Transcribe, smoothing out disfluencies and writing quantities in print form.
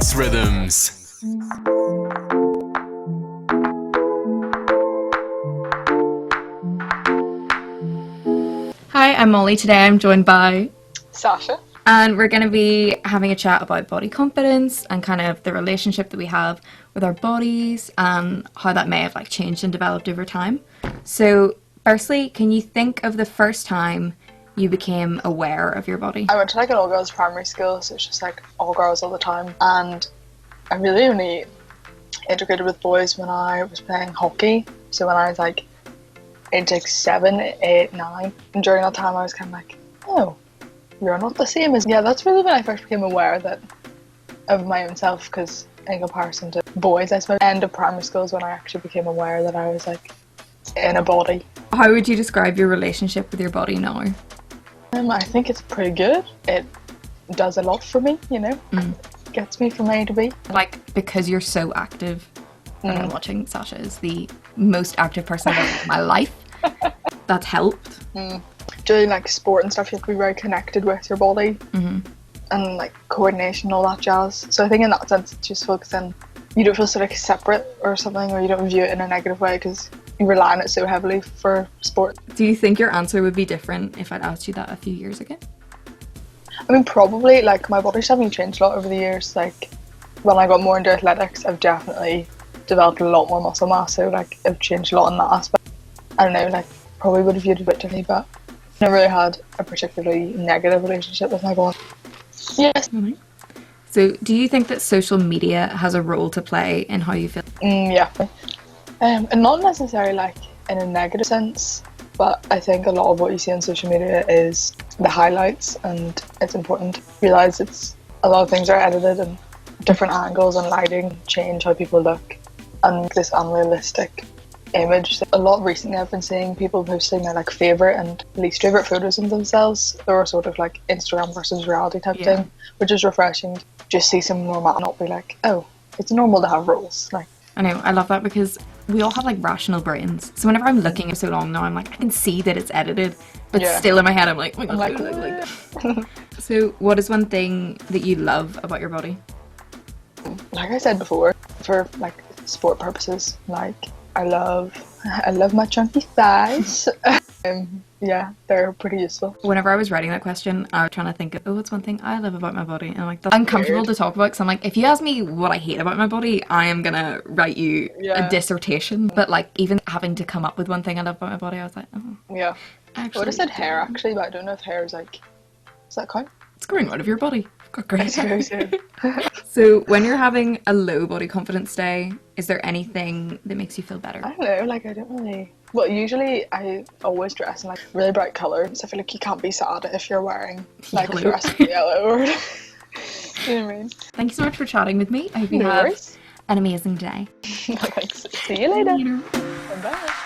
xRhythms. Hi, I'm Molly. Today I'm joined by Sasha. And we're going to be having a chat about body confidence and kind of the relationship that we have with our bodies and how that may have changed and developed over time. So firstly, can you think of the first time you became aware of your body? I went to an all-girls primary school, so it's just all girls all the time. And I really only integrated with boys when I was playing hockey. So when I was age 7, 8, 9. And during that time I was kind of oh, you're not the same as... Yeah, that's really when I first became aware of my own self, because in comparison to boys, I suppose, end of primary school is when I actually became aware that I was in a body. How would you describe your relationship with your body now? I think it's pretty good. It does a lot for me, Gets me from A to B. Because you're so active, and I'm watching Sasha is the most active person in my life. That's helped. Doing sport and stuff, you have to be very connected with your body, and coordination and all that jazz. So I think in that sense, it's just focusing. You don't feel so separate or something, or you don't view it in a negative way because you rely on it so heavily for sport. Do you think your answer would be different if I'd asked you that a few years ago? I mean, probably. My body's definitely changed a lot over the years. When I got more into athletics, I've definitely developed a lot more muscle mass, so I've changed a lot in that aspect. I don't know, probably would have viewed it a bit differently, but I never really had a particularly negative relationship with my body. Yes. Mm-hmm. So do you think that social media has a role to play in how you feel? Yeah. And not necessarily in a negative sense, but I think a lot of what you see on social media is the highlights, and it's important to realise a lot of things are edited and different angles and lighting change how people look, and this unrealistic image. A lot recently I've been seeing people posting their favourite and least favourite photos of themselves, or sort of Instagram versus reality type thing, which is refreshing. Just see some normal and not be oh, it's normal to have rules. I know, I love that because we all have rational brains. So whenever I'm looking at so long now, I'm I can see that it's edited, but still in my head I'm oh my god, that. So what is one thing that you love about your body? Like I said before, for sport purposes, I love my chunky thighs. Yeah, they're pretty useful. Whenever I was writing that question, I was trying to think of, what's one thing I love about my body? And I'm that's uncomfortable to talk about, because I'm if you ask me what I hate about my body, I am gonna write you a dissertation. But even having to come up with one thing I love about my body, I was oh. Yeah. I would have said hair actually, but I don't know if hair is does that count? It's growing out of your body. You've got great hair. So. So when you're having a low body confidence day, is there anything that makes you feel better? I don't know, I don't really... Well, usually I always dress in really bright colours. I feel you can't be sad if you're wearing fluorescent yellow or... You know what I mean? Thank you so much for chatting with me. I hope you have an amazing day. Thanks. See you later. Bye.